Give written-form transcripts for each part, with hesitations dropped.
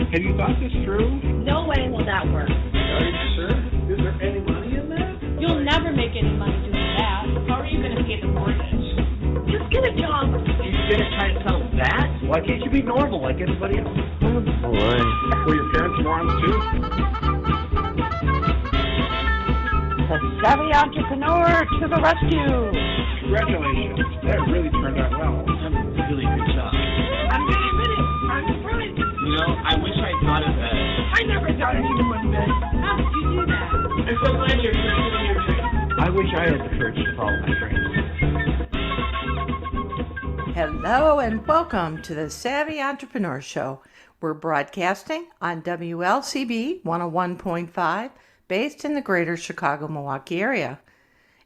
Have you thought this through? No way will that work. Are you sure? Is there any money in that? You'll never make any money doing that. How are you going to pay the mortgage? Just get a job. You're going to try and sell that? Why can't you be normal like anybody else? Oh, boy. Were your parents morons too? The savvy entrepreneur to the rescue. Congratulations. That really turned out well. You've done a really good job. I'm going to admit it. I'm surprised. You know, I wish I thought of that. I never thought anyone would bet. How did you do that? I'm so glad you're pursuing your dreams. I wish I had the courage to follow my dreams. Hello and welcome to the Savvy Entrepreneur Show. We're broadcasting on WLCB 101.5, based in the greater Chicago, Milwaukee area.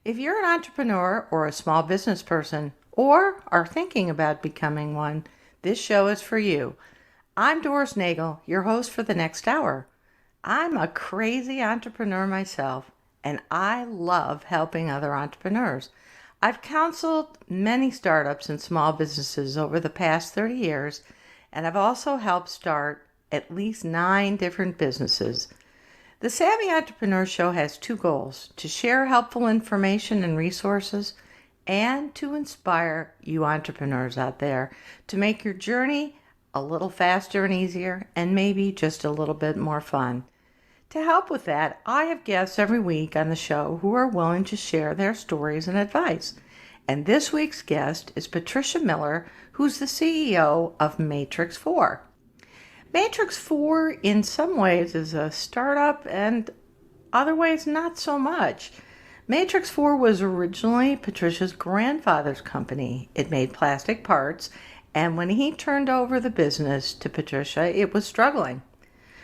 If you're an entrepreneur or a small business person, or are thinking about becoming one, this show is for you. I'm Doris Nagel, your host for the next hour. I'm a crazy entrepreneur myself, and I love helping other entrepreneurs. I've counseled many startups and small businesses over the past 30 years, and I've also helped start at least 9 different businesses. The Savvy Entrepreneur Show has 2 goals: to share helpful information and resources, and to inspire you entrepreneurs out there to make your journey a little faster and easier, and maybe just a little bit more fun. To help with that, I have guests every week on the show who are willing to share their stories and advice. And this week's guest is Patricia Miller, who's the CEO of Matrix4. Matrix4 in some ways is a startup and other ways not so much. Matrix4 was originally Patricia's grandfather's company. It made plastic parts, and when he turned over the business to Patricia, it was struggling.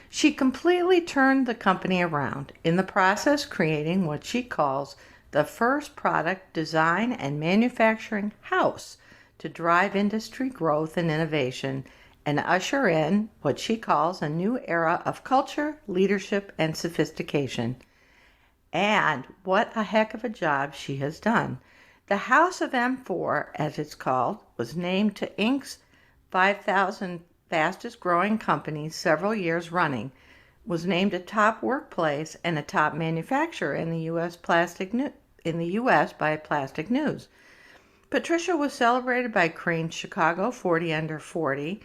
She completely turned the company around, in the process creating what she calls the first product design and manufacturing house to drive industry growth and innovation and usher in what she calls a new era of culture, leadership, and sophistication. And what a heck of a job she has done. The House of M4, as it's called, was named to Inc.'s 5,000 fastest growing companies several years running, was named a top workplace and a top manufacturer in the U.S. by Plastic News. Patricia was celebrated by Crain's Chicago 40 Under 40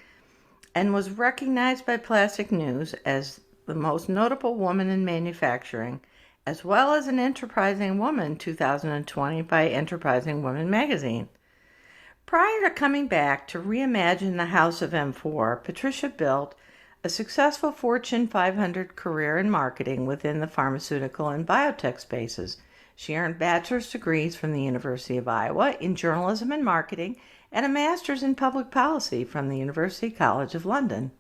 and was recognized by Plastic News as the most notable woman in manufacturing, as well as an Enterprising Woman 2020 by Enterprising Woman magazine. Prior to coming back to reimagine the House of M4, Patricia built a successful Fortune 500 career in marketing within the pharmaceutical and biotech spaces. She earned bachelor's degrees from the University of Iowa in journalism and marketing and a master's in public policy from the University College of London.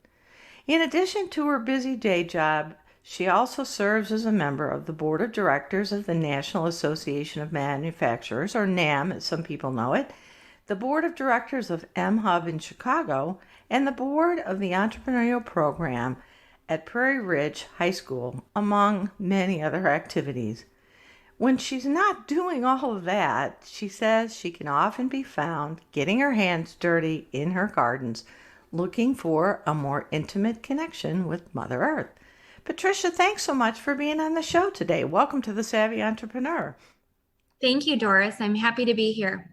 In addition to her busy day job, she also serves as a member of the board of directors of the National Association of Manufacturers, or NAM as some people know it, the board of directors of M-Hub in Chicago, and the board of the entrepreneurial program at Prairie Ridge High School, among many other activities. When she's not doing all of that, she says she can often be found getting her hands dirty in her gardens, looking for a more intimate connection with Mother Earth. Patricia, thanks so much for being on the show today. Welcome to the Savvy Entrepreneur. Thank you, Doris. I'm happy to be here.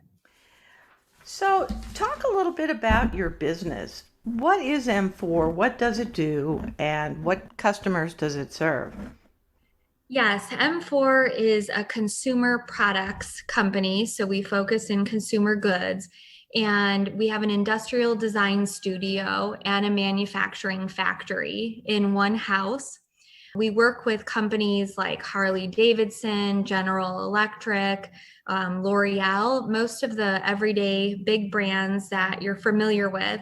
So, talk a little bit about your business. What is M4? What does it do? And what customers does it serve? Yes, M4 is a consumer products company. So we focus in consumer goods. And we have an industrial design studio and a manufacturing factory in one house. We work with companies like Harley-Davidson, General Electric, L'Oreal, most of the everyday big brands that you're familiar with.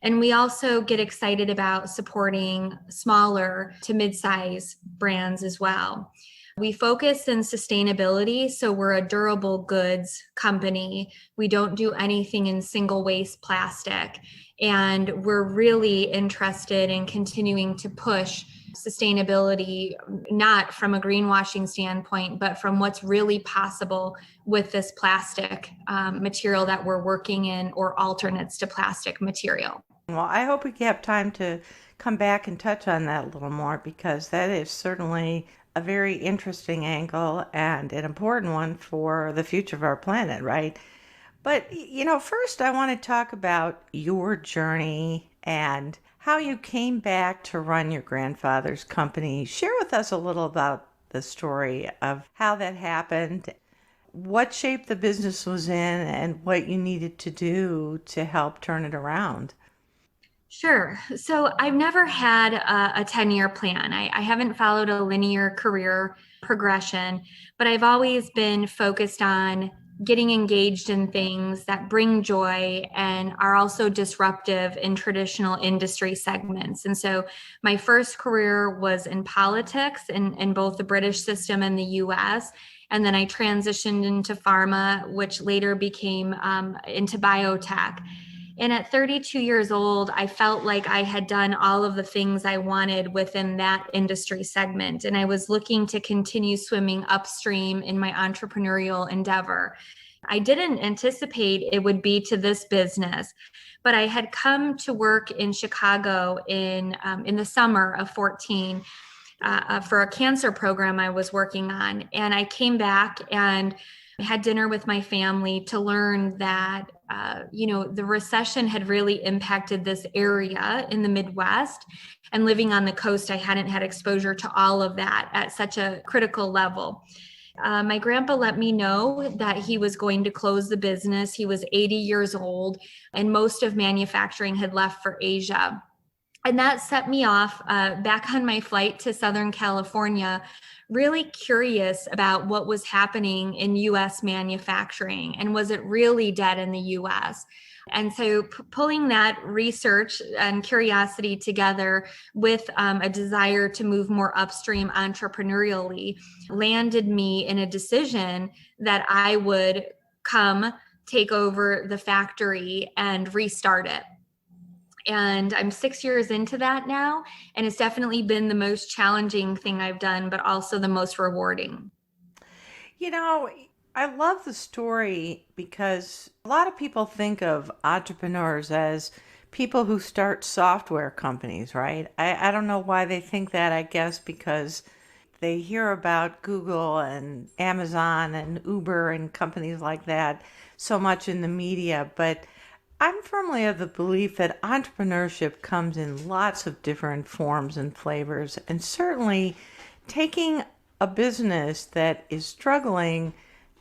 And we also get excited about supporting smaller to mid-size brands as well. We focus in sustainability, so we're a durable goods company. We don't do anything in single waste plastic. And we're really interested in continuing to push sustainability, not from a greenwashing standpoint, but from what's really possible with this plastic material that we're working in, or alternates to plastic material. Well, I hope we have time to come back and touch on that a little more because that is certainly a very interesting angle and an important one for the future of our planet, right? But, first I want to talk about your journey and how you came back to run your grandfather's company. Share with us a little about the story of how that happened, what shape the business was in, and what you needed to do to help turn it around. Sure. So I've never had a 10-year plan. I haven't followed a linear career progression, but I've always been focused on getting engaged in things that bring joy and are also disruptive in traditional industry segments. And so my first career was in politics in both the British system and the US. And then I transitioned into pharma, which later became into biotech. And at 32 years old, I felt like I had done all of the things I wanted within that industry segment. And I was looking to continue swimming upstream in my entrepreneurial endeavor. I didn't anticipate it would be to this business, but I had come to work in Chicago in the summer of 14 for a cancer program I was working on. And I came back and had dinner with my family to learn that, the recession had really impacted this area in the Midwest. And living on the coast, I hadn't had exposure to all of that at such a critical level. My grandpa let me know that he was going to close the business. He was 80 years old, and most of manufacturing had left for Asia. And that set me off back on my flight to Southern California, really curious about what was happening in US manufacturing and was it really dead in the US? And so pulling that research and curiosity together with a desire to move more upstream entrepreneurially landed me in a decision that I would come take over the factory and restart it. And I'm 6 years into that now, and it's definitely been the most challenging thing I've done, but also the most rewarding. I love the story because a lot of people think of entrepreneurs as people who start software companies, right? I don't know why they think that, I guess because they hear about Google and Amazon and Uber and companies like that so much in the media, but I'm firmly of the belief that entrepreneurship comes in lots of different forms and flavors, and certainly taking a business that is struggling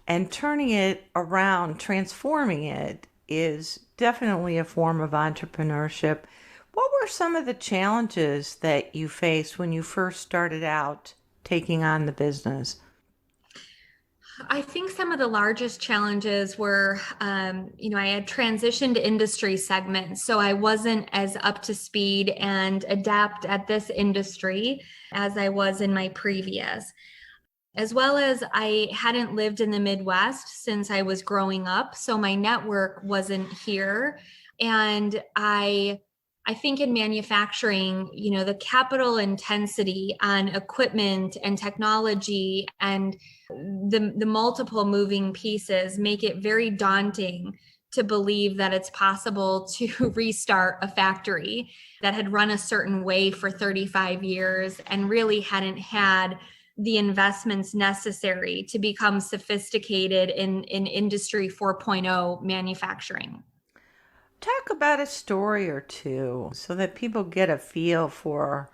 and turning it around, transforming it, is definitely a form of entrepreneurship. What were some of the challenges that you faced when you first started out taking on the business? I think some of the largest challenges were, I had transitioned industry segments, so I wasn't as up to speed and adept at this industry as I was in my previous. As well as I hadn't lived in the Midwest since I was growing up, so my network wasn't here. And I think in manufacturing, the capital intensity on equipment and technology and the multiple moving pieces make it very daunting to believe that it's possible to restart a factory that had run a certain way for 35 years and really hadn't had the investments necessary to become sophisticated in Industry 4.0 manufacturing. Talk about a story or two so that people get a feel for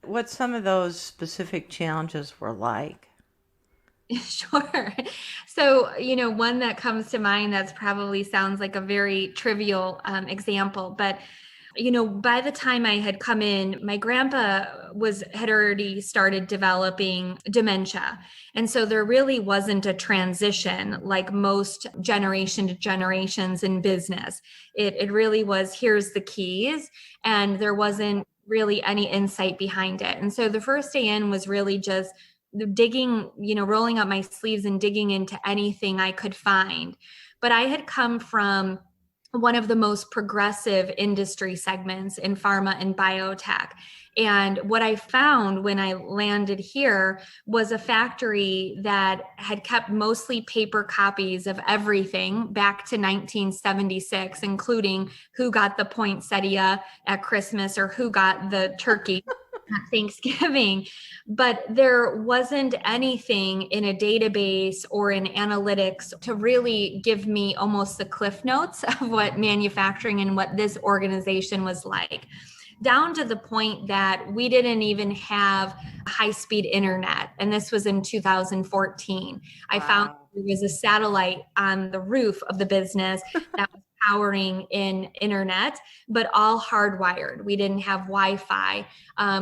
what some of those specific challenges were like. Sure. So, one that comes to mind that's probably sounds like a very trivial example, but by the time I had come in, my grandpa had already started developing dementia. And so there really wasn't a transition like most generation to generations in business. It really was, here's the keys, and there wasn't really any insight behind it. And so the first day in was really just digging, rolling up my sleeves and digging into anything I could find. But I had come from one of the most progressive industry segments in pharma and biotech. And what I found when I landed here was a factory that had kept mostly paper copies of everything back to 1976, including who got the poinsettia at Christmas or who got the turkey at Thanksgiving. But there wasn't anything in a database or in analytics to really give me almost the cliff notes of what manufacturing and what this organization was like, down to the point that we didn't even have high-speed internet. And this was in 2014. I found there was a satellite on the roof of the business that was powering in internet, but all hardwired. We didn't have Wi-Fi.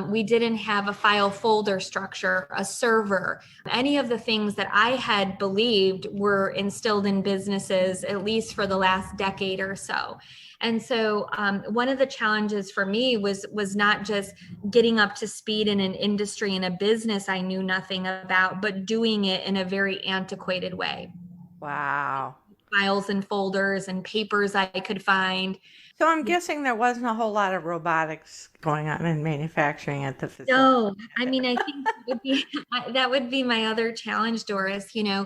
We didn't have a file folder structure, a server, any of the things that I had believed were instilled in businesses, at least for the last decade or so. And so one of the challenges for me was not just getting up to speed in an industry and a business I knew nothing about, but doing it in a very antiquated way. Wow. Files and folders and papers I could find. So I'm guessing there wasn't a whole lot of robotics going on in manufacturing at the facility. No, I mean, I think that would be my other challenge, Doris. You know,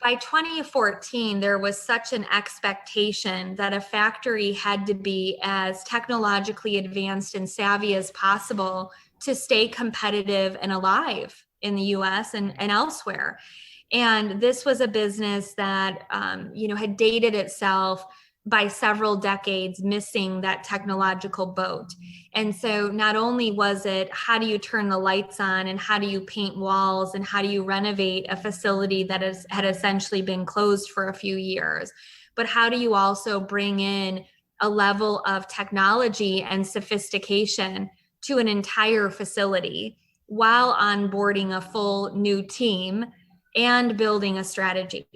by 2014, there was such an expectation that a factory had to be as technologically advanced and savvy as possible to stay competitive and alive in the US and elsewhere. And this was a business that, had dated itself by several decades, missing that technological boat. And so not only was it, how do you turn the lights on and how do you paint walls and how do you renovate a facility that had essentially been closed for a few years, but how do you also bring in a level of technology and sophistication to an entire facility while onboarding a full new team and building a strategy.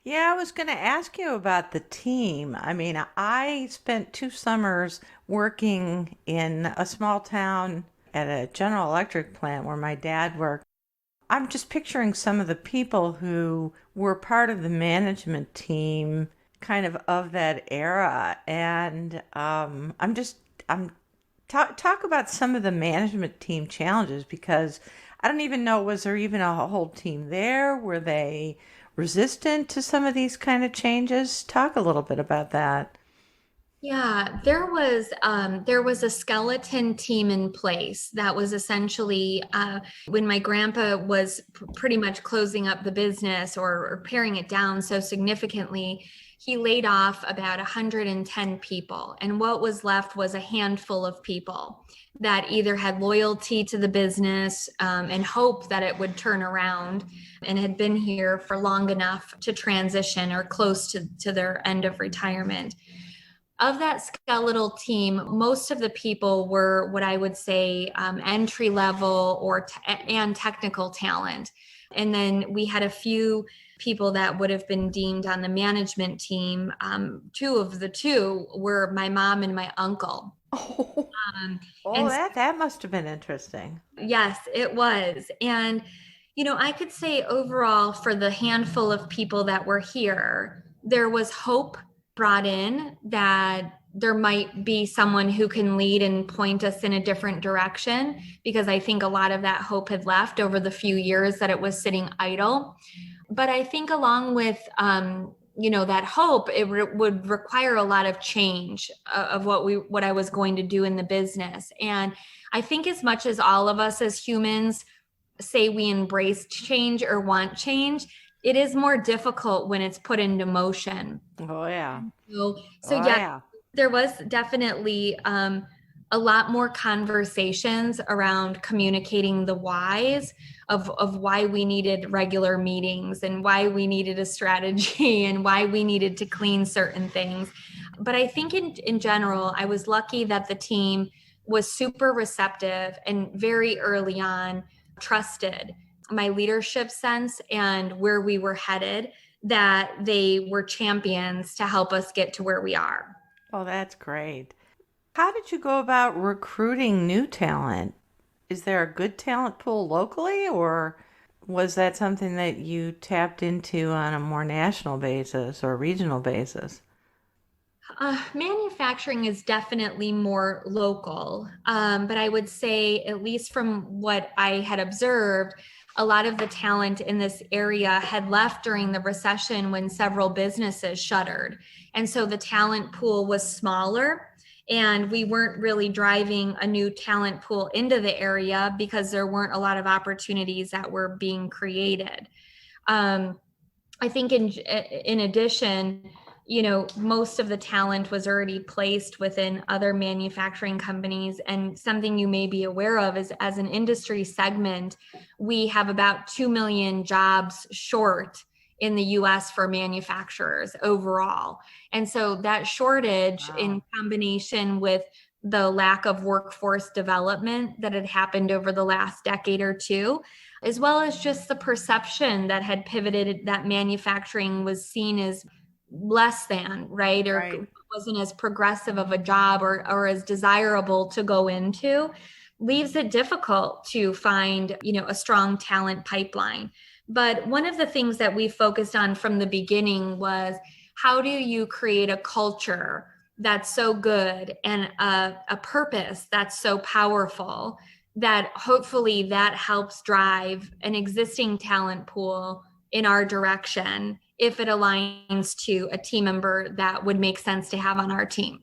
Yeah, I was going to ask you about the team. I mean, I spent 2 summers working in a small town at a General Electric plant where my dad worked. I'm just picturing some of the people who were part of the management team kind of that era. And talk about some of the management team challenges, because I don't even know, was there even a whole team there? Were they resistant to some of these kind of changes? Talk a little bit about that. Yeah, there was a skeleton team in place that was essentially when my grandpa was pretty much closing up the business or paring it down so significantly, he laid off about 110 people. And what was left was a handful of people that either had loyalty to the business and hope that it would turn around and had been here for long enough to transition or close to their end of retirement. Of that skeletal team, most of the people were what I would say entry level and technical talent. And then we had a few people that would have been deemed on the management team. 2 of the 2 were my mom and my uncle. That must have been interesting. Yes, it was. And, I could say overall for the handful of people that were here, there was hope brought in that there might be someone who can lead and point us in a different direction, because I think a lot of that hope had left over the few years that it was sitting idle. But I think along with, that hope, it would require a lot of change of what I was going to do in the business. And I think as much as all of us as humans say we embrace change or want change, it is more difficult when it's put into motion. Oh, yeah. So there was definitely a lot more conversations around communicating the whys of why we needed regular meetings and why we needed a strategy and why we needed to clean certain things. But I think in general, I was lucky that the team was super receptive and very early on trusted my leadership sense and where we were headed, that they were champions to help us get to where we are. Oh, that's great. How did you go about recruiting new talent? Is there a good talent pool locally, or was that something that you tapped into on a more national basis or regional basis? Manufacturing is definitely more local, but I would say, at least from what I had observed, a lot of the talent in this area had left during the recession when several businesses shuttered. And so the talent pool was smaller, and we weren't really driving a new talent pool into the area because there weren't a lot of opportunities that were being created. I think in addition, most of the talent was already placed within other manufacturing companies. And something you may be aware of is, as an industry segment, we have about 2 million jobs short in the US for manufacturers overall. And so that shortage, in combination with the lack of workforce development that had happened over the last decade or two, as well as just the perception that had pivoted that manufacturing was seen as less than, right? Or Right. wasn't as progressive of a job or as desirable to go into, leaves it difficult to find, a strong talent pipeline. But one of the things that we focused on from the beginning was, how do you create a culture that's so good and a purpose that's so powerful that hopefully that helps drive an existing talent pool in our direction if it aligns to a team member that would make sense to have on our team.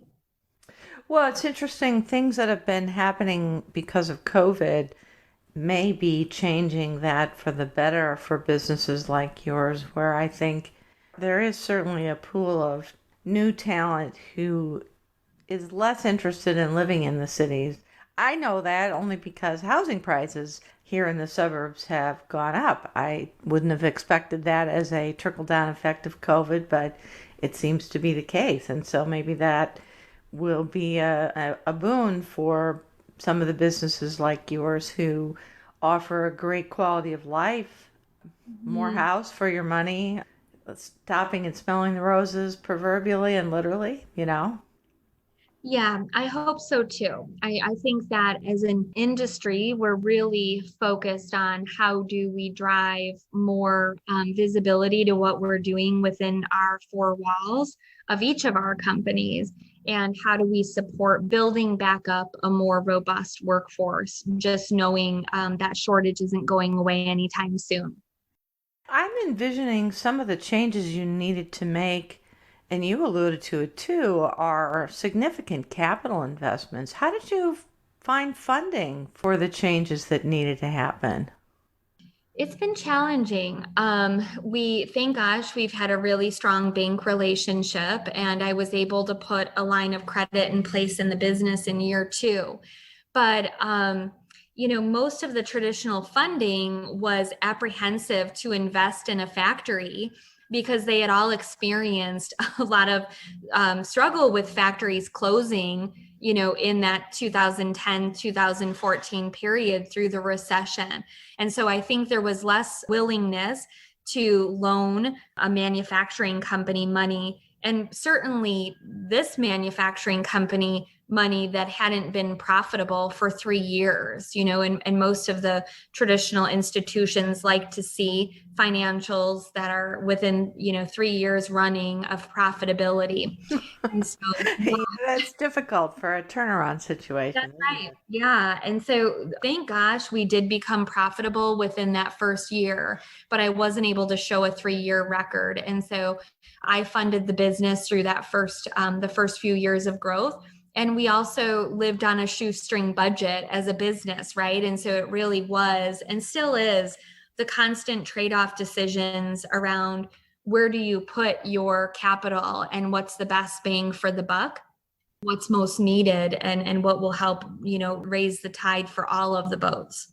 Well, it's interesting. Things that have been happening because of COVID may be changing that for the better for businesses like yours, where I think there is certainly a pool of new talent who is less interested in living in the cities. I know that only because housing prices here in the suburbs have gone up. I wouldn't have expected that as a trickle-down effect of COVID, but it seems to be the case. And so maybe that will be a boon for some of the businesses like yours who offer a great quality of life, more house for your money, stopping and smelling the roses proverbially and literally. Yeah, I hope so too. I think that as an industry, we're really focused on how do we drive more visibility to what we're doing within our four walls of each of our companies, and how do we support building back up a more robust workforce, just knowing that shortage isn't going away anytime soon. I'm envisioning some of the changes you needed to make, and you alluded to it too, are significant capital investments. How did you find funding for the changes that needed to happen? It's been challenging. Thank gosh, we've had a really strong bank relationship, and I was able to put a line of credit in place in the business in year two. But, most of the traditional funding was apprehensive to invest in a factory because they had all experienced a lot of struggle with factories closing, in that 2010, 2014 period through the recession. And so I think there was less willingness to loan a manufacturing company money, and certainly this manufacturing company money that hadn't been profitable for 3 years, and most of the traditional institutions like to see financials that are within, 3 years running of profitability. And so That's difficult for a turnaround situation. that's right. Yeah. And so thank gosh we did become profitable within that first year, but I wasn't able to show a 3-year record. And so I funded the business through that the first few years of growth. And we also lived on a shoestring budget as a business, right? And so it really was, and still is, the constant trade-off decisions around where do you put your capital and what's the best bang for the buck, what's most needed, and what will help, raise the tide for all of the boats.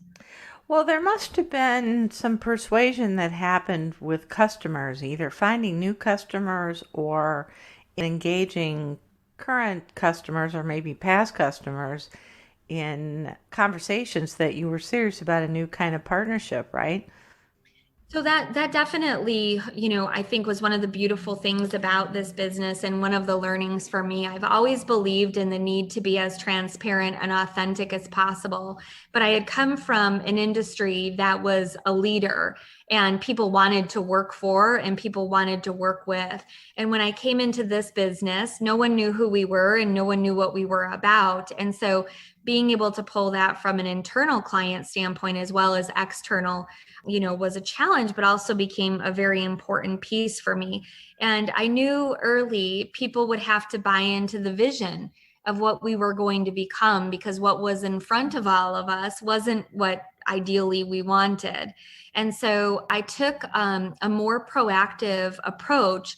Well, there must have been some persuasion that happened with customers, either finding new customers or engaging current customers or maybe past customers in conversations that you were serious about a new kind of partnership, right? So that definitely, I think was one of the beautiful things about this business and one of the learnings for me. I've always believed in the need to be as transparent and authentic as possible. But I had come from an industry that was a leader and people wanted to work for and people wanted to work with. And when I came into this business, no one knew who we were and no one knew what we were about. And so being able to pull that from an internal client standpoint as well as external, was a challenge, but also became a very important piece for me. And I knew early people would have to buy into the vision of what we were going to become, because what was in front of all of us wasn't what ideally we wanted. And so I took a more proactive approach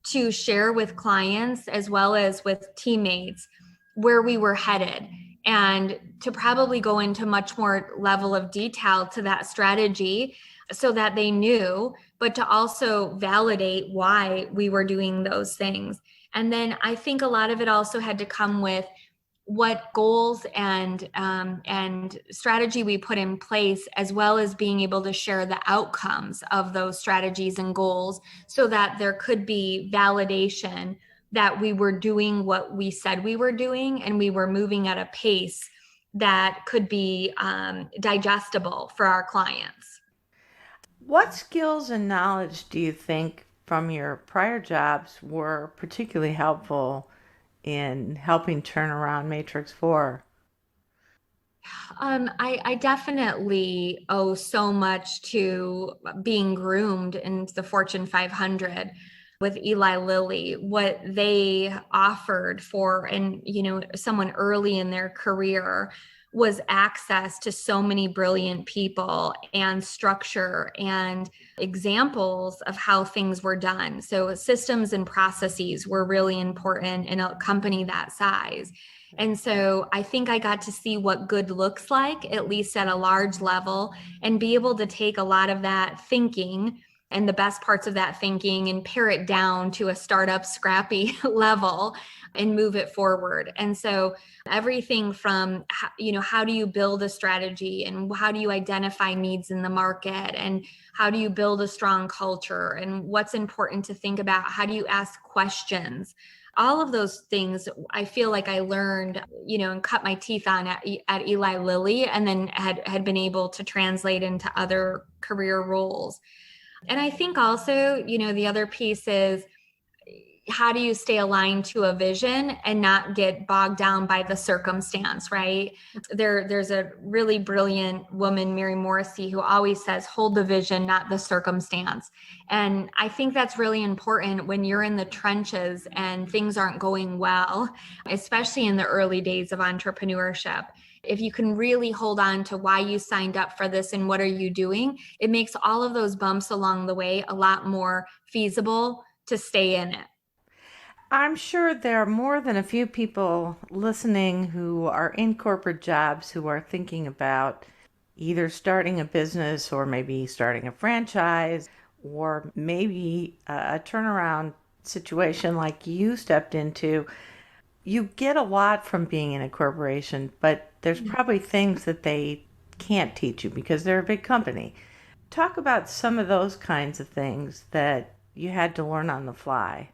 to share with clients as well as with teammates where we were headed, and to probably go into much more level of detail to that strategy so that they knew, but to also validate why we were doing those things. And then I think a lot of it also had to come with what goals and strategy we put in place, as well as being able to share the outcomes of those strategies and goals so that there could be validation that we were doing what we said we were doing and we were moving at a pace that could be digestible for our clients. What skills and knowledge do you think from your prior jobs were particularly helpful in helping turn around Matrix4? I definitely owe so much to being groomed in the Fortune 500 with Eli Lilly, what they offered for, and someone early in their career, was access to so many brilliant people and structure and examples of how things were done. So systems and processes were really important in a company that size. And so I think I got to see what good looks like, at least at a large level, and be able to take a lot of that thinking and the best parts of that thinking and pare it down to a startup scrappy level and move it forward. And so everything from, how do you build a strategy, and how do you identify needs in the market, and how do you build a strong culture, and what's important to think about, how do you ask questions, all of those things I feel like I learned, and cut my teeth on at Eli Lilly, and then had been able to translate into other career roles. And I think also, the other piece is, how do you stay aligned to a vision and not get bogged down by the circumstance, right? There's a really brilliant woman, Mary Morrissey, who always says, hold the vision, not the circumstance. And I think that's really important when you're in the trenches and things aren't going well, especially in the early days of entrepreneurship. If you can really hold on to why you signed up for this and what are you doing, it makes all of those bumps along the way a lot more feasible to stay in it. I'm sure there are more than a few people listening who are in corporate jobs who are thinking about either starting a business or maybe starting a franchise or maybe a turnaround situation like you stepped into. You get a lot from being in a corporation, but there's probably things that they can't teach you because they're a big company. Talk about some of those kinds of things that you had to learn on the fly.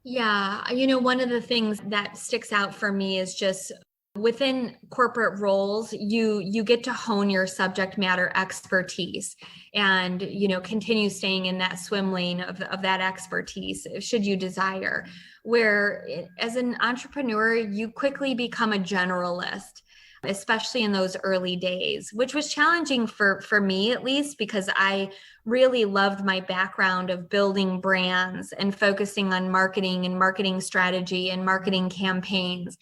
Yeah, one of the things that sticks out for me is just within corporate roles, you get to hone your subject matter expertise and, continue staying in that swim lane of that expertise, should you desire. Where as an entrepreneur, you quickly become a generalist, especially in those early days, which was challenging for me, at least, because I really loved my background of building brands and focusing on marketing and marketing strategy and marketing campaigns.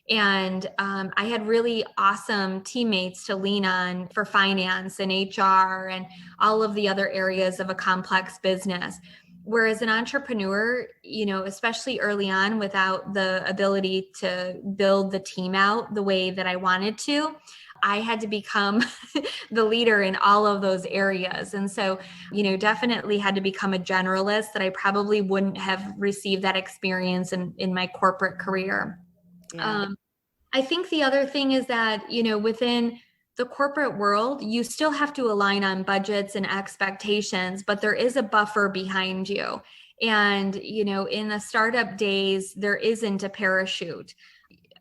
And I had really awesome teammates to lean on for finance and HR and all of the other areas of a complex business. Whereas an entrepreneur, especially early on, without the ability to build the team out the way that I wanted to, I had to become the leader in all of those areas. And so, definitely had to become a generalist that I probably wouldn't have received that experience in my corporate career. Yeah. I think the other thing is that, within the corporate world, you still have to align on budgets and expectations, but there is a buffer behind you. And, in the startup days, there isn't a parachute.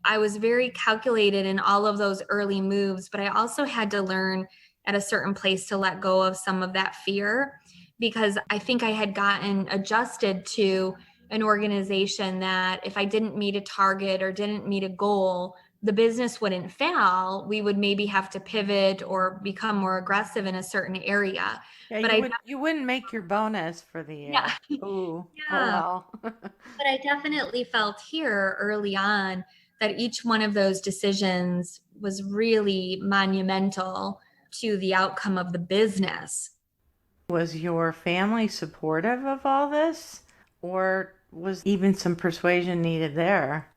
I was very calculated in all of those early moves, but I also had to learn at a certain place to let go of some of that fear, because I think I had gotten adjusted to an organization that if I didn't meet a target or didn't meet a goal, the business wouldn't fail. We would maybe have to pivot or become more aggressive in a certain area. Yeah, But you wouldn't make your bonus for the year. yeah, Ooh, yeah. oh well. But I definitely felt here early on that each one of those decisions was really monumental to the outcome of the business. Was your family supportive of all this, or was even some persuasion needed there?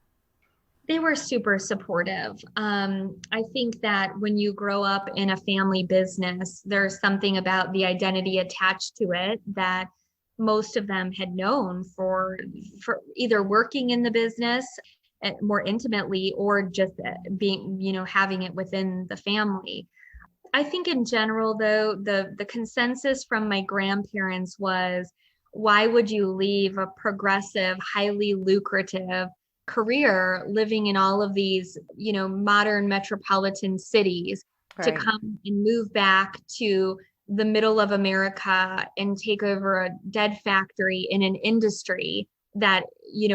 They were super supportive. I think that when you grow up in a family business, there's something about the identity attached to it that most of them had known for either working in the business more intimately or just being, having it within the family. I think in general, though, the consensus from my grandparents was, why would you leave a progressive, highly lucrative career living in all of these, modern metropolitan cities to Right. come and move back to the middle of America and take over a dead factory in an industry that,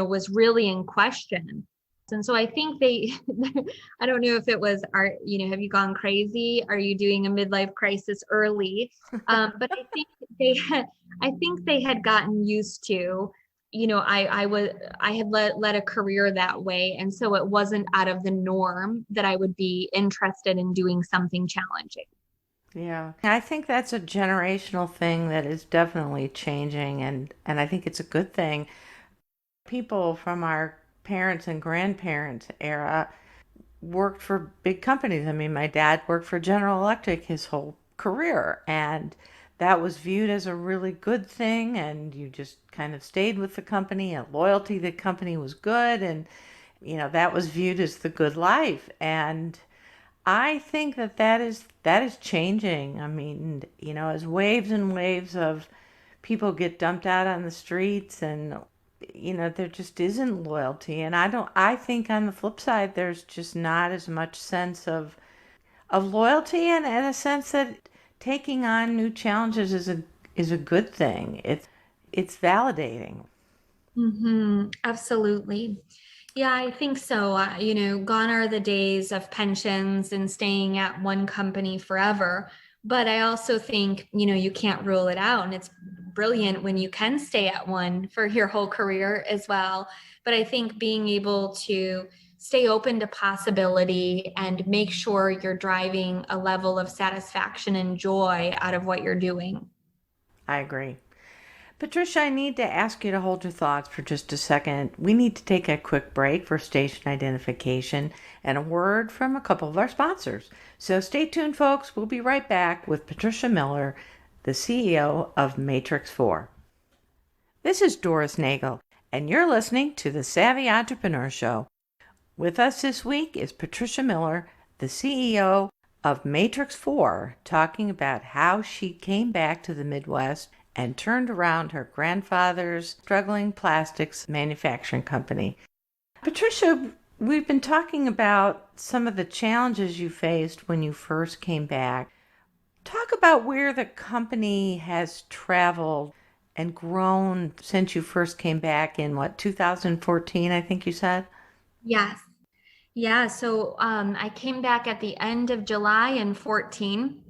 was really in question. And so I think I don't know if it was, have you gone crazy? Are you doing a midlife crisis early? But I think they had gotten used to, I had led a career that way. And so it wasn't out of the norm that I would be interested in doing something challenging. Yeah. I think that's a generational thing that is definitely changing, and I think it's a good thing. People from our parents and grandparents era worked for big companies. I mean, my dad worked for General Electric his whole career, and that was viewed as a really good thing, and you just kind of stayed with the company, and loyalty to the company was good, and that was viewed as the good life. And I think that is changing. I mean, as waves and waves of people get dumped out on the streets, and there just isn't loyalty. And I think on the flip side, there's just not as much sense of loyalty, and a sense that taking on new challenges is a good thing. It's validating. Absolutely. Yeah, I think so. Gone are the days of pensions and staying at one company forever. But I also think, you can't rule it out. And it's brilliant when you can stay at one for your whole career as well. But I think being able to stay open to possibility and make sure you're driving a level of satisfaction and joy out of what you're doing. I agree. Patricia, I need to ask you to hold your thoughts for just a second. We need to take a quick break for station identification and a word from a couple of our sponsors. So stay tuned, folks. We'll be right back with Patricia Miller, the CEO of Matrix4. This is Doris Nagel, and you're listening to the Savvy Entrepreneur Show. With us this week is Patricia Miller, the CEO of Matrix4, talking about how she came back to the Midwest and turned around her grandfather's struggling plastics manufacturing company. Patricia, we've been talking about some of the challenges you faced when you first came back. Talk about where the company has traveled and grown since you first came back in 2014, I think you said? Yes. Yeah. So I came back at the end of July in 14.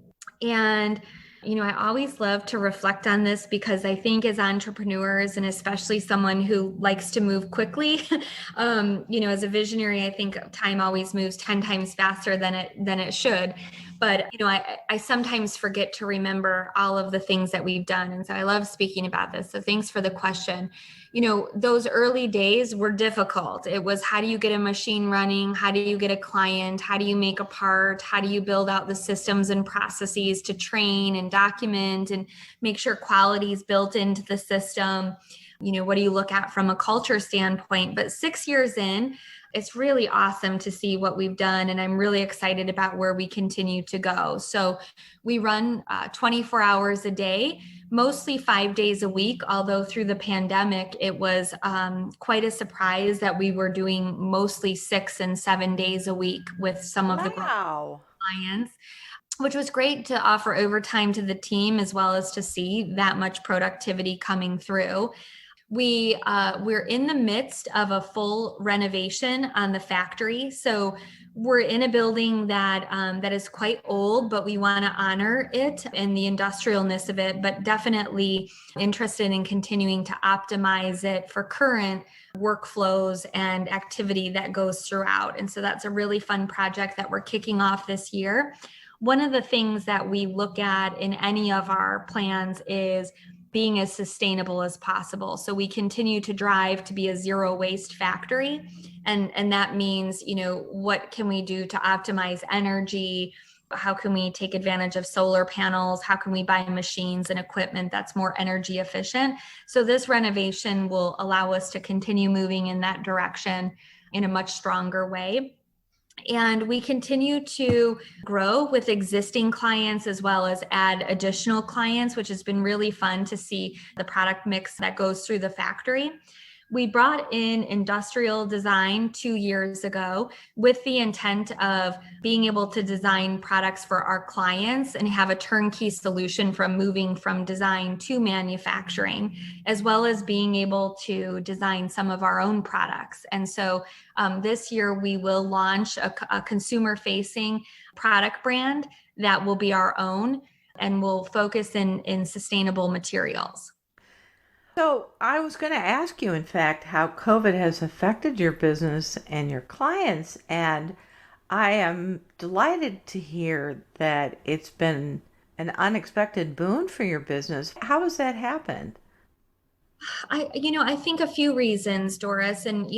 And I always love to reflect on this because I think as entrepreneurs, and especially someone who likes to move quickly, as a visionary, I think time always moves 10 times faster than it should. But, I sometimes forget to remember all of the things that we've done. And so I love speaking about this. So thanks for the question. Those early days were difficult. It was, how do you get a machine running? How do you get a client? How do you make a part? How do you build out the systems and processes to train and document and make sure quality is built into the system? What do you look at from a culture standpoint? But 6 years in, it's really awesome to see what we've done. And I'm really excited about where we continue to go. So we run 24 hours a day, mostly 5 days a week, although through the pandemic, it was quite a surprise that we were doing mostly 6 and 7 days a week with some of the clients, which was great to offer overtime to the team as well as to see that much productivity coming through. We're in the midst of a full renovation on the factory. So we're in a building that is quite old, but we want to honor it and the industrialness of it, but definitely interested in continuing to optimize it for current workflows and activity that goes throughout. And so that's a really fun project that we're kicking off this year. One of the things that we look at in any of our plans is being as sustainable as possible. So we continue to drive to be a zero waste factory. And that means, what can we do to optimize energy? How can we take advantage of solar panels? How can we buy machines and equipment that's more energy efficient? So this renovation will allow us to continue moving in that direction in a much stronger way. And we continue to grow with existing clients as well as add additional clients, which has been really fun to see the product mix that goes through the factory. We brought in industrial design 2 years ago with the intent of being able to design products for our clients and have a turnkey solution from moving from design to manufacturing, as well as being able to design some of our own products. And so this year we will launch a consumer-facing product brand that will be our own and will focus in sustainable materials. So I was going to ask you, in fact, how COVID has affected your business and your clients. And I am delighted to hear that it's been an unexpected boon for your business. How has that happened? I think a few reasons, Doris, and,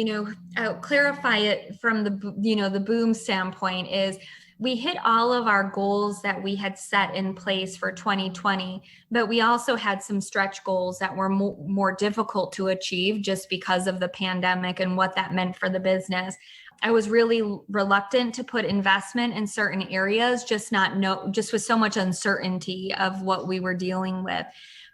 I'll clarify it from the boom standpoint is we hit all of our goals that we had set in place for 2020, but we also had some stretch goals that were more difficult to achieve just because of the pandemic and what that meant for the business. I was really reluctant to put investment in certain areas, just with so much uncertainty of what we were dealing with.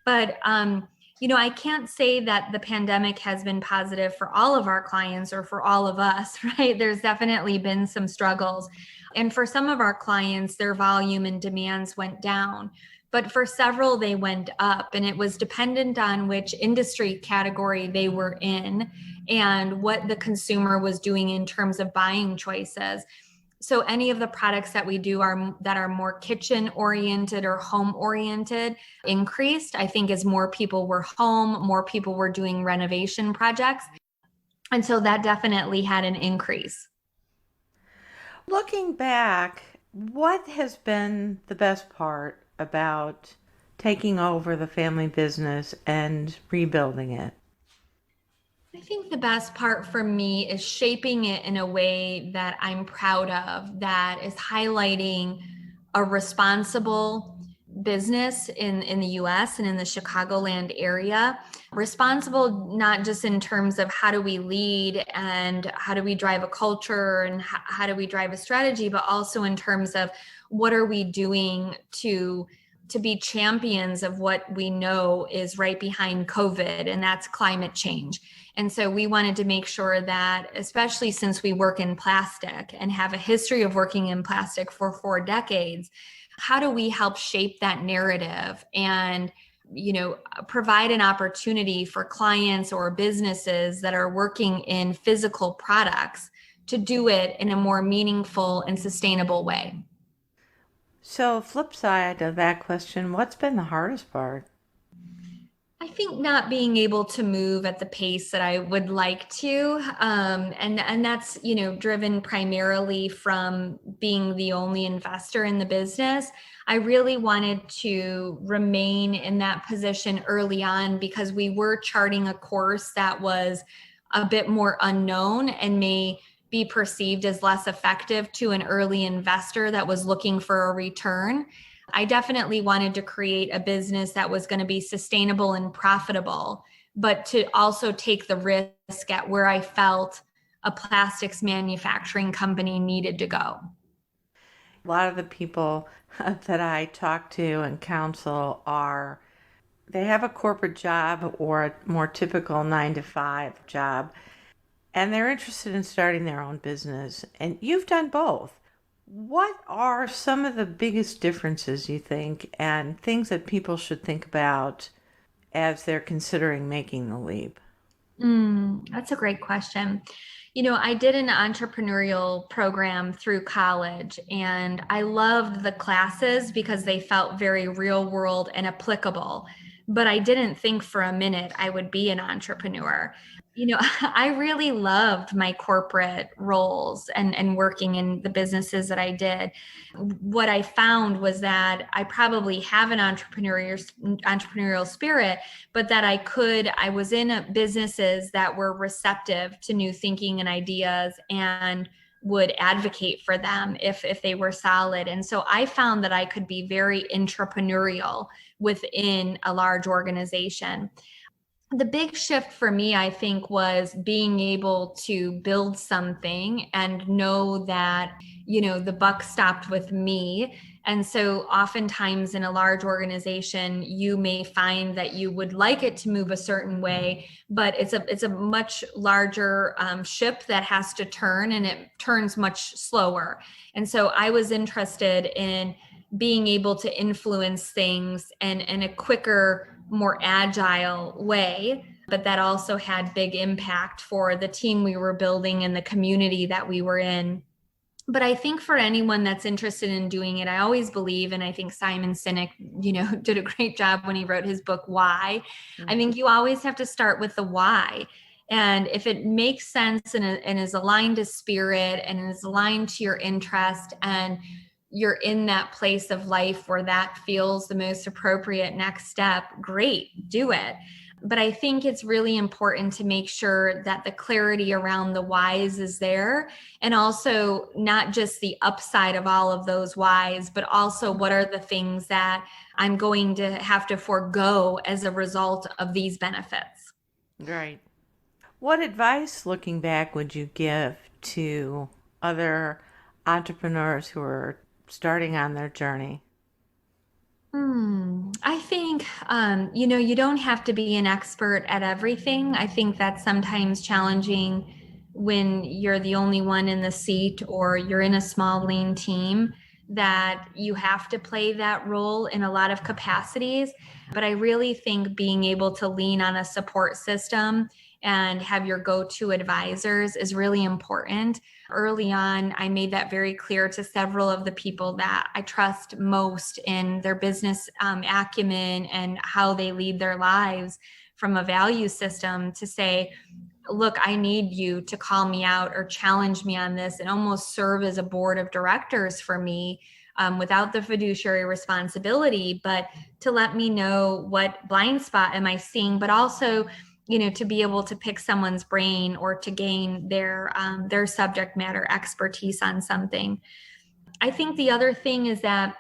But I can't say that the pandemic has been positive for all of our clients or for all of us, right? There's definitely been some struggles. And for some of our clients, their volume and demands went down. But for several, they went up. And it was dependent on which industry category they were in and what the consumer was doing in terms of buying choices. So any of the products that we do that are more kitchen oriented or home oriented increased, I think, as more people were home, more people were doing renovation projects. And so that definitely had an increase. Looking back, what has been the best part about taking over the family business and rebuilding it? I think the best part for me is shaping it in a way that I'm proud of, that is highlighting a responsible business in the US and in the Chicagoland area. Responsible not just in terms of how do we lead and how do we drive a culture and how do we drive a strategy, but also in terms of what are we doing to be champions of what we know is right behind COVID, and that's climate change. And so we wanted to make sure that, especially since we work in plastic and have a history of working in plastic for 4 decades, how do we help shape that narrative and, provide an opportunity for clients or businesses that are working in physical products to do it in a more meaningful and sustainable way? So, flip side of that question, what's been the hardest part? I think not being able to move at the pace that I would like to. And that's, driven primarily from being the only investor in the business. I really wanted to remain in that position early on because we were charting a course that was a bit more unknown and may be perceived as less effective to an early investor that was looking for a return. I definitely wanted to create a business that was going to be sustainable and profitable, but to also take the risk at where I felt a plastics manufacturing company needed to go. A lot of the people that I talk to and counsel they have a corporate job or a more typical 9 to 5 job, and they're interested in starting their own business. And you've done both. What are some of the biggest differences you think and things that people should think about as they're considering making the leap? That's a great question. I did an entrepreneurial program through college, and I loved the classes because they felt very real world and applicable. But I didn't think for a minute I would be an entrepreneur. I really loved my corporate roles and working in the businesses that I did. What I found was that I probably have an entrepreneurial spirit, but that I was in businesses that were receptive to new thinking and ideas and would advocate for them if they were solid. And so I found that I could be very entrepreneurial within a large organization. The big shift for me, I think, was being able to build something and know that, the buck stopped with me. And so oftentimes in a large organization, you may find that you would like it to move a certain way, but it's a much larger ship that has to turn, and it turns much slower. And so I was interested in being able to influence things in a quicker, more agile way, but that also had big impact for the team we were building and the community that we were in. But I think for anyone that's interested in doing it, I always believe, and I think Simon Sinek, did a great job when he wrote his book, Why. I think you always have to start with the why. And if it makes sense and is aligned to spirit and is aligned to your interest, and you're in that place of life where that feels the most appropriate next step, great, do it. But I think it's really important to make sure that the clarity around the whys is there, and also not just the upside of all of those whys, but also what are the things that I'm going to have to forego as a result of these benefits. Right. What advice, looking back, would you give to other entrepreneurs who are starting on their journey? I think, you don't have to be an expert at everything. I think that's sometimes challenging when you're the only one in the seat or you're in a small, lean team, that you have to play that role in a lot of capacities. But I really think being able to lean on a support system and have your go-to advisors is really important. Early on, I made that very clear to several of the people that I trust most in their business acumen and how they lead their lives from a value system, to say, look, I need you to call me out or challenge me on this and almost serve as a board of directors for me, without the fiduciary responsibility, but to let me know what blind spot am I seeing, but also, to be able to pick someone's brain or to gain their subject matter expertise on something. I think the other thing is that,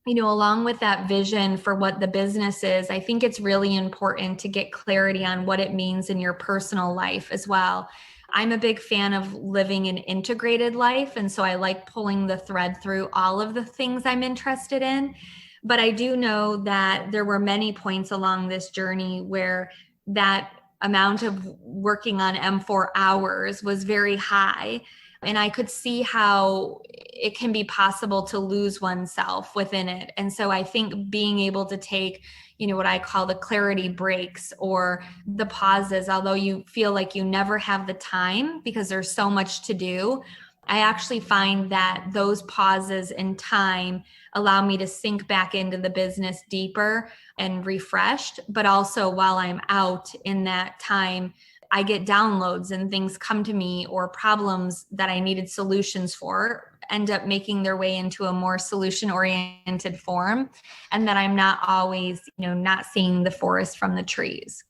along with that vision for what the business is, I think it's really important to get clarity on what it means in your personal life as well. I'm a big fan of living an integrated life, and so I like pulling the thread through all of the things I'm interested in. But I do know that there were many points along this journey where that amount of working on M4 hours was very high. And I could see how it can be possible to lose oneself within it. And so I think being able to take, what I call the clarity breaks or the pauses, although you feel like you never have the time because there's so much to do, I actually find that those pauses in time allow me to sink back into the business deeper and refreshed. But also while I'm out in that time, I get downloads and things come to me, or problems that I needed solutions for end up making their way into a more solution-oriented form, and that I'm not always, not seeing the forest from the trees.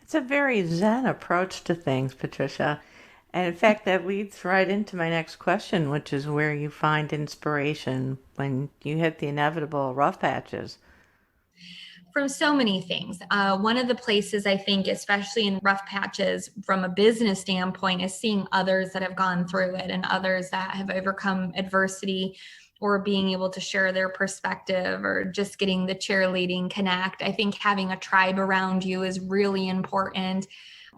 It's a very Zen approach to things, Patricia. And in fact, that leads right into my next question, which is where you find inspiration when you hit the inevitable rough patches. From so many things. One of the places I think, especially in rough patches from a business standpoint, is seeing others that have gone through it and others that have overcome adversity, or being able to share their perspective, or just getting the cheerleading connect. I think having a tribe around you is really important,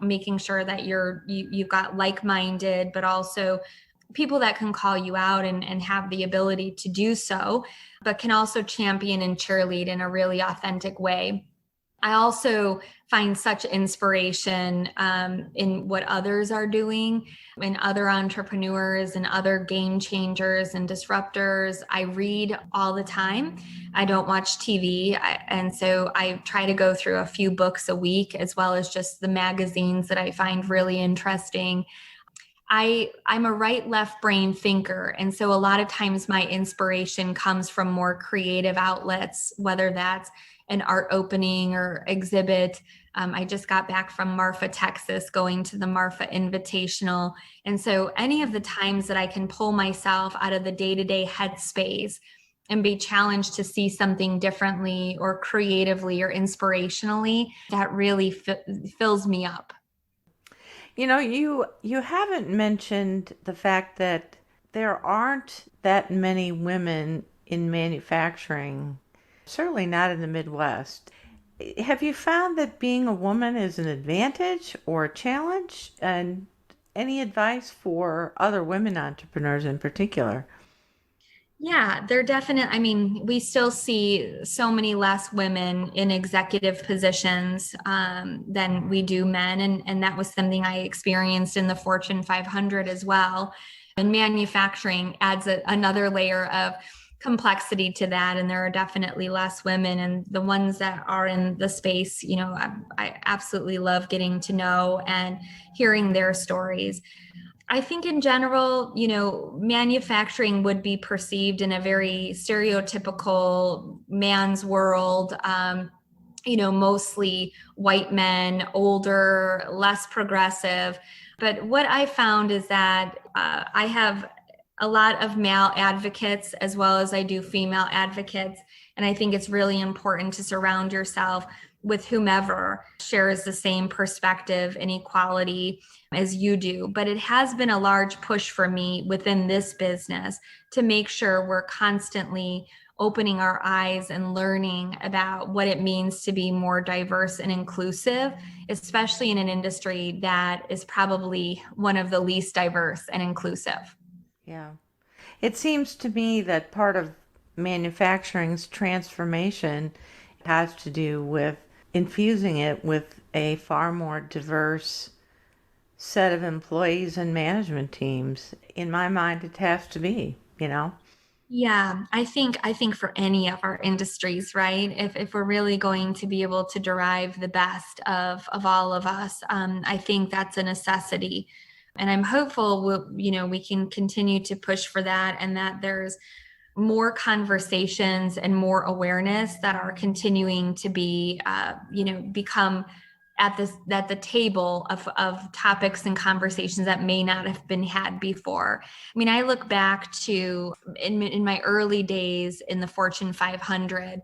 making sure that you've got like-minded, but also people that can call you out and have the ability to do so, but can also champion and cheerlead in a really authentic way. I also find such inspiration in what others are doing, and other entrepreneurs and other game changers and disruptors. I read all the time. I don't watch TV. And so I try to go through a few books a week, as well as just the magazines that I find really interesting. I'm a right left brain thinker. And so a lot of times my inspiration comes from more creative outlets, whether that's an art opening or exhibit. I just got back from Marfa, Texas, going to the Marfa Invitational. And so any of the times that I can pull myself out of the day-to-day headspace and be challenged to see something differently or creatively or inspirationally, that really fills me up. You know, you haven't mentioned the fact that there aren't that many women in manufacturing, certainly not in the Midwest. Have you found that being a woman is an advantage or a challenge? And any advice for other women entrepreneurs in particular? Yeah, they're definite. I mean, we still see so many less women in executive positions than we do men. And that was something I experienced in the Fortune 500 as well. And manufacturing adds another layer of complexity to that. And there are definitely less women. And the ones that are in the space, I absolutely love getting to know and hearing their stories. I think in general, manufacturing would be perceived in a very stereotypical man's world, mostly white men, older, less progressive. But what I found is that I have a lot of male advocates as well as I do female advocates. And I think it's really important to surround yourself with whomever shares the same perspective and equality as you do. But it has been a large push for me within this business to make sure we're constantly opening our eyes and learning about what it means to be more diverse and inclusive, especially in an industry that is probably one of the least diverse and inclusive. Yeah. It seems to me that part of manufacturing's transformation has to do with infusing it with a far more diverse set of employees and management teams. In my mind, it has to be, Yeah, I think for any of our industries, right? If we're really going to be able to derive the best of all of us, I think that's a necessity. And I'm hopeful we can continue to push for that, and that there's more conversations and more awareness that are continuing to be, become at the table of topics and conversations that may not have been had before. I mean, I look back to in my early days in the Fortune 500.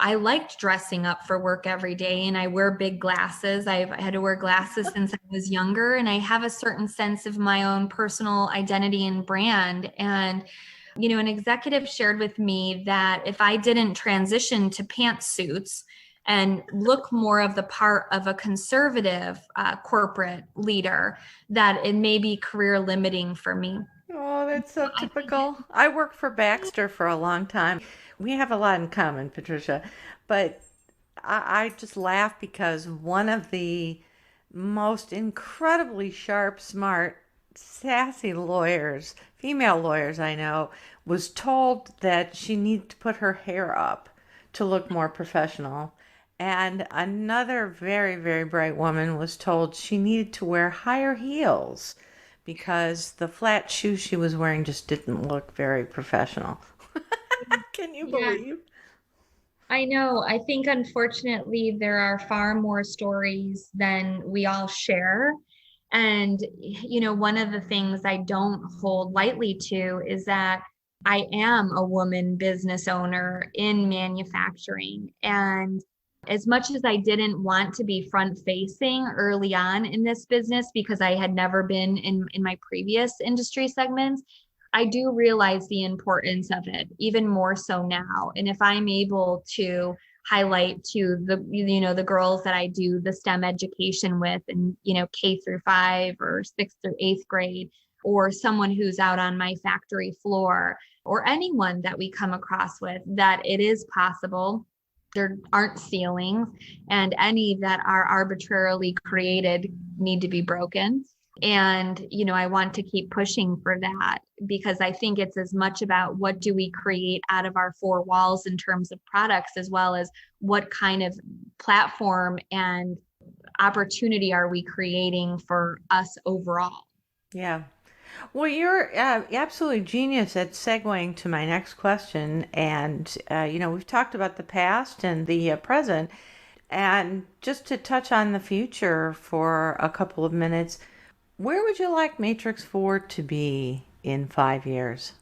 I liked dressing up for work every day, and I wear big glasses. I had to wear glasses since I was younger, and I have a certain sense of my own personal identity and brand. And an executive shared with me that if I didn't transition to pantsuits and look more of the part of a conservative corporate leader, that it may be career limiting for me. Oh, that's so typical. I worked for Baxter for a long time. We have a lot in common, Patricia, but I just laugh because one of the most incredibly sharp, smart, sassy lawyers, female lawyers I know, was told that she needed to put her hair up to look more professional. And another very, very bright woman was told she needed to wear higher heels because the flat shoes she was wearing just didn't look very professional. Can you believe? I know. I think, unfortunately, there are far more stories than we all share. And, one of the things I don't hold lightly to is that I am a woman business owner in manufacturing. And as much as I didn't want to be front facing early on in this business because I had never been in my previous industry segments, I do realize the importance of it even more so now. And if I'm able to highlight to the girls that I do the STEM education with, and K through 5 or 6th through 8th grade, or someone who's out on my factory floor, or anyone that we come across with, that it is possible. There aren't ceilings, and any that are arbitrarily created need to be broken. And, I want to keep pushing for that, because I think it's as much about what do we create out of our four walls in terms of products, as well as what kind of platform and opportunity are we creating for us overall. Yeah. Well, you're absolutely genius at segueing to my next question. And, we've talked about the past and the present. And just to touch on the future for a couple of minutes, where would you like Matrix4 to be in 5 years?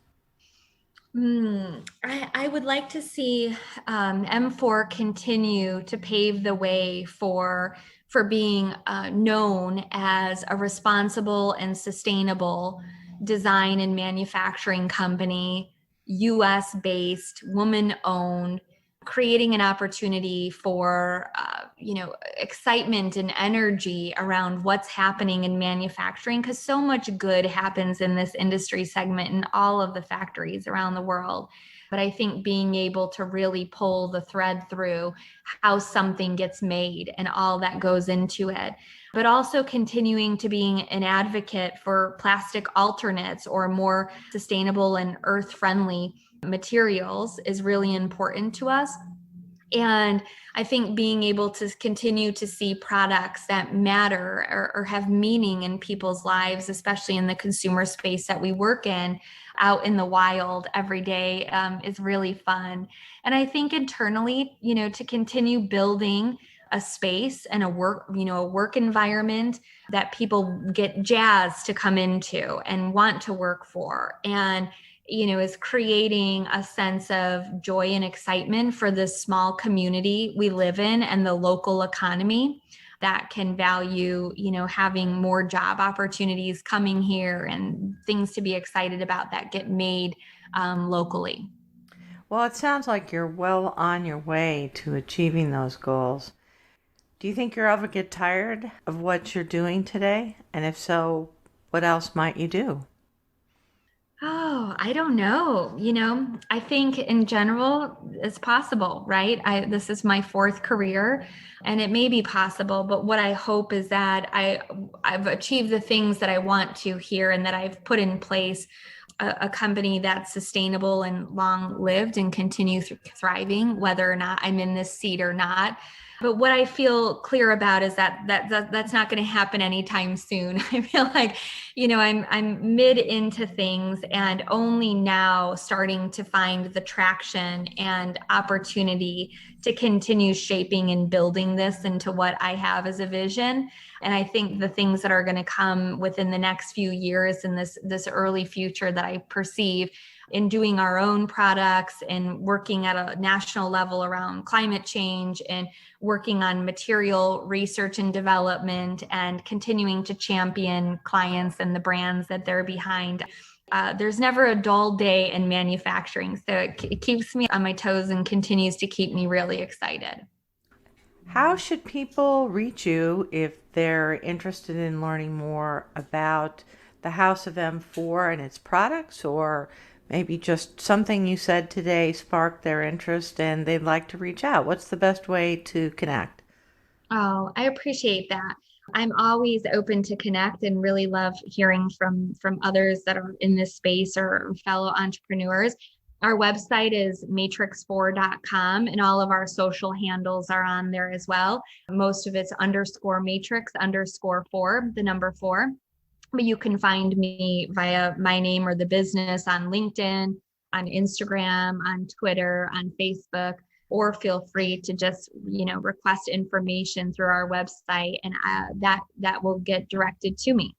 I would like to see M4 continue to pave the way for being known as a responsible and sustainable design and manufacturing company, US based, woman owned, creating an opportunity for excitement and energy around what's happening in manufacturing, because so much good happens in this industry segment in all of the factories around the world. But I think being able to really pull the thread through how something gets made and all that goes into it, but also continuing to being an advocate for plastic alternates or more sustainable and earth-friendly materials is really important to us. And I think being able to continue to see products that matter or have meaning in people's lives, especially in the consumer space that we work in, out in the wild every day, is really fun. And I think internally, to continue building a space and a work environment that people get jazzed to come into and want to work for, and is creating a sense of joy and excitement for this small community we live in and the local economy that can value, having more job opportunities coming here and things to be excited about that get made locally. Well, it sounds like you're well on your way to achieving those goals. Do you think you'll ever get tired of what you're doing today? And if so, what else might you do? Oh, I don't know. I think in general it's possible, right? This is my 4th career, and it may be possible, but what I hope is that I've achieved the things that I want to here, and that I've put in place a company that's sustainable and long-lived and continue thriving, whether or not I'm in this seat or not. But what I feel clear about is that's not going to happen anytime soon. I feel like, I'm mid into things and only now starting to find the traction and opportunity to continue shaping and building this into what I have as a vision. And I think the things that are going to come within the next few years in this early future that I perceive in doing our own products and working at a national level around climate change and working on material research and development and continuing to champion clients and the brands that they're behind. There's never a dull day in manufacturing. So it keeps me on my toes and continues to keep me really excited. How should people reach you if they're interested in learning more about the House of M4 and its products, or maybe just something you said today sparked their interest and they'd like to reach out? What's the best way to connect? Oh, I appreciate that. I'm always open to connect and really love hearing from others that are in this space or fellow entrepreneurs. Our website is matrix4.com, and all of our social handles are on there as well. Most of it's _matrix_4, the number 4. But you can find me via my name or the business on LinkedIn, on Instagram, on Twitter, on Facebook, or feel free to just, request information through our website, and that will get directed to me.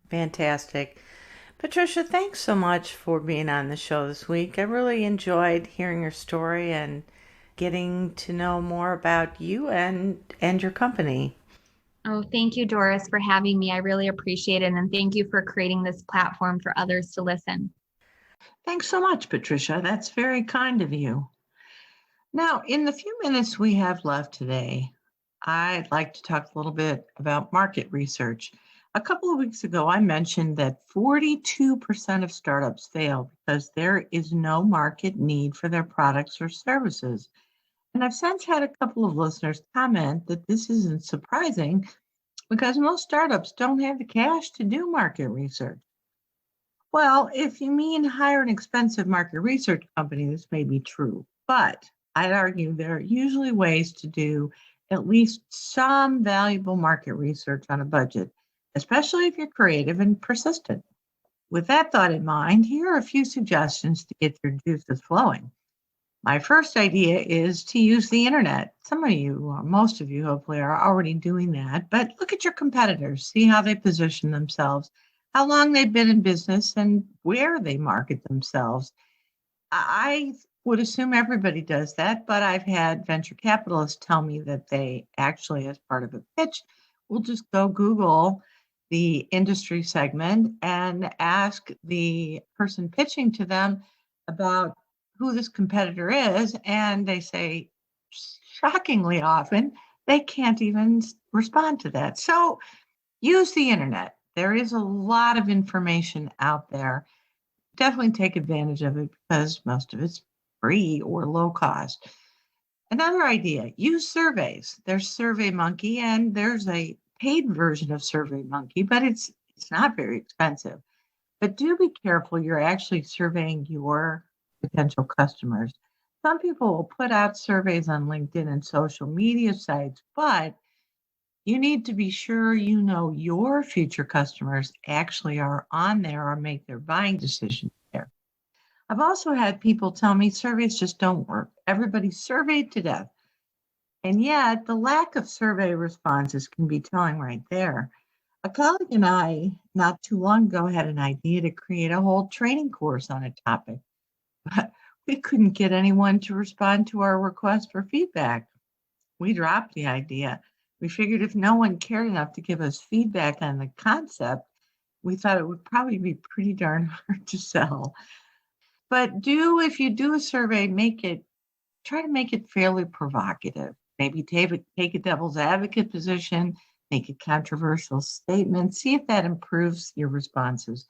Fantastic. Patricia, thanks so much for being on the show this week. I really enjoyed hearing your story and getting to know more about you and your company. Oh, thank you, Doris, for having me. I really appreciate it. And thank you for creating this platform for others to listen. Thanks so much, Patricia. That's very kind of you. Now, in the few minutes we have left today, I'd like to talk a little bit about market research. A couple of weeks ago, I mentioned that 42% of startups fail because there is no market need for their products or services. And I've since had a couple of listeners comment that this isn't surprising because most startups don't have the cash to do market research. Well, if you mean hire an expensive market research company, this may be true, but I'd argue there are usually ways to do at least some valuable market research on a budget, especially if you're creative and persistent. With that thought in mind, here are a few suggestions to get your juices flowing. My first idea is to use the internet. Some of you, or most of you hopefully, are already doing that, but look at your competitors, see how they position themselves, how long they've been in business, and where they market themselves. I would assume everybody does that, but I've had venture capitalists tell me that they actually, as part of a pitch, will just go Google the industry segment and ask the person pitching to them about who this competitor is, and they say, shockingly often, they can't even respond to that. So use the internet. There is a lot of information out there. Definitely take advantage of it because most of it's free or low cost. Another idea, use surveys. There's SurveyMonkey and there's a paid version of SurveyMonkey, but it's not very expensive. But do be careful you're actually surveying your potential customers. Some people will put out surveys on LinkedIn and social media sites, but you need to be sure you know your future customers actually are on there or make their buying decisions there. I've also had people tell me surveys just don't work. Everybody's surveyed to death. And yet the lack of survey responses can be telling right there. A colleague and I, not too long ago, had an idea to create a whole training course on a topic, but we couldn't get anyone to respond to our request for feedback. We dropped the idea. We figured if no one cared enough to give us feedback on the concept, we thought it would probably be pretty darn hard to sell. But if you do a survey, try to make it fairly provocative. Maybe take a devil's advocate position, make a controversial statement, see if that improves your responses.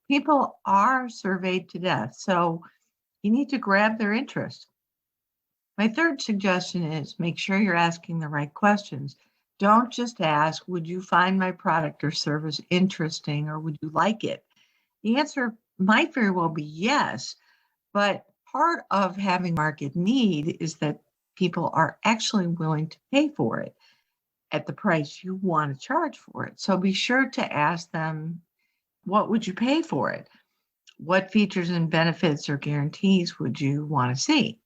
People are surveyed to death, so you need to grab their interest. My third suggestion is make sure you're asking the right questions. Don't just ask, would you find my product or service interesting or would you like it? The answer might very well be yes, but part of having market need is that people are actually willing to pay for it at the price you want to charge for it. So be sure to ask them, what would you pay for it? What features and benefits or guarantees would you want to see?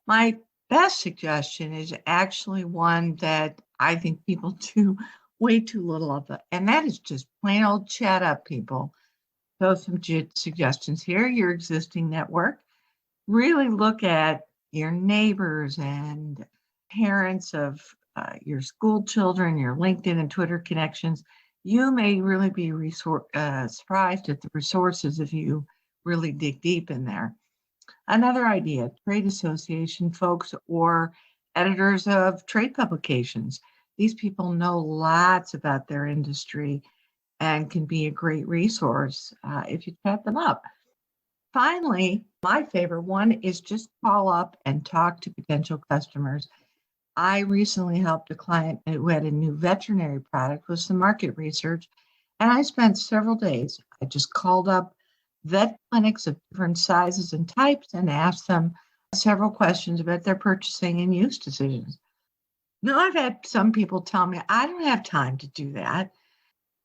My best suggestion is actually one that I think people do way too little of it, and that is just plain old chat up people. So some suggestions here, your existing network. Really look at your neighbors and parents of your school children, your LinkedIn and Twitter connections. You may really be surprised at the resources if you really dig deep in there. Another idea, trade association folks or editors of trade publications. These people know lots about their industry and can be a great resource if you chat them up. Finally, my favorite one is just call up and talk to potential customers. I recently helped a client who had a new veterinary product with some market research, and I spent several days. I just called up vet clinics of different sizes and types and asked them several questions about their purchasing and use decisions. Now, I've had some people tell me, I don't have time to do that.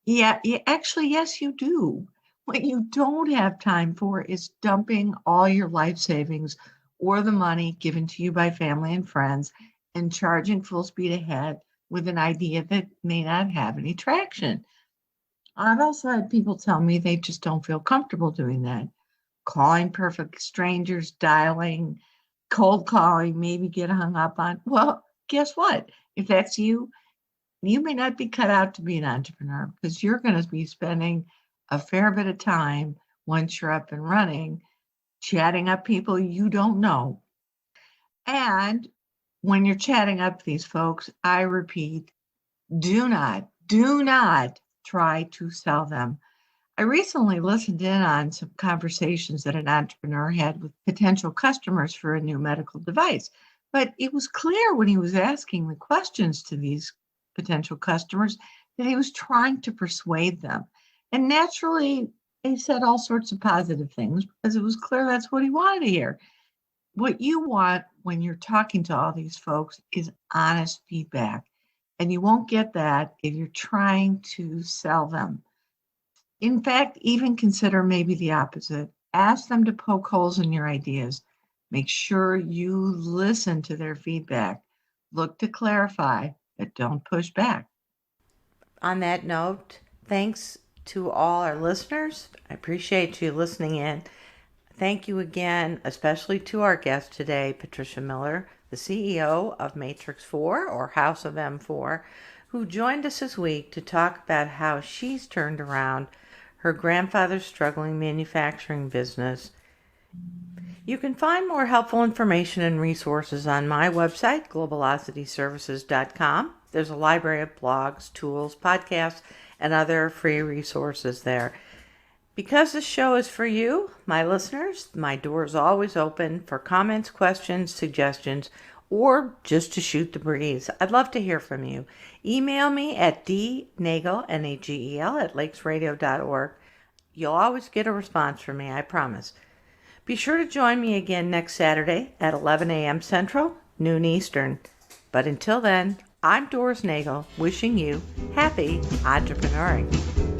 Yeah, actually, yes, you do. What you don't have time for is dumping all your life savings or the money given to you by family and friends and charging full speed ahead with an idea that may not have any traction. I've also had people tell me they just don't feel comfortable doing that. Calling perfect strangers, dialing, cold calling, maybe get hung up on. Well, guess what? If that's you, you may not be cut out to be an entrepreneur because you're going to be spending a fair bit of time once you're up and running, chatting up people you don't know. And when you're chatting up these folks, I repeat, do not try to sell them. I recently listened in on some conversations that an entrepreneur had with potential customers for a new medical device. But it was clear when he was asking the questions to these potential customers that he was trying to persuade them. And naturally, he said all sorts of positive things because it was clear that's what he wanted to hear. What you want when you're talking to all these folks is honest feedback. And you won't get that if you're trying to sell them. In fact, even consider maybe the opposite. Ask them to poke holes in your ideas. Make sure you listen to their feedback. Look to clarify, but don't push back. On that note, thanks to all our listeners. I appreciate you listening in. Thank you again, especially to our guest today, Patricia Miller, the CEO of Matrix4 or House of M4, who joined us this week to talk about how she's turned around her grandfather's struggling manufacturing business. You can find more helpful information and resources on my website, globalocityservices.com. There's a library of blogs, tools, podcasts, and other free resources there. Because this show is for you, my listeners, my door is always open for comments, questions, suggestions, or just to shoot the breeze. I'd love to hear from you. Email me at dnagel, Nagel, at lakesradio.org. You'll always get a response from me, I promise. Be sure to join me again next Saturday at 11 a.m. Central, noon Eastern. But until then, I'm Doris Nagel, wishing you happy entrepreneuring.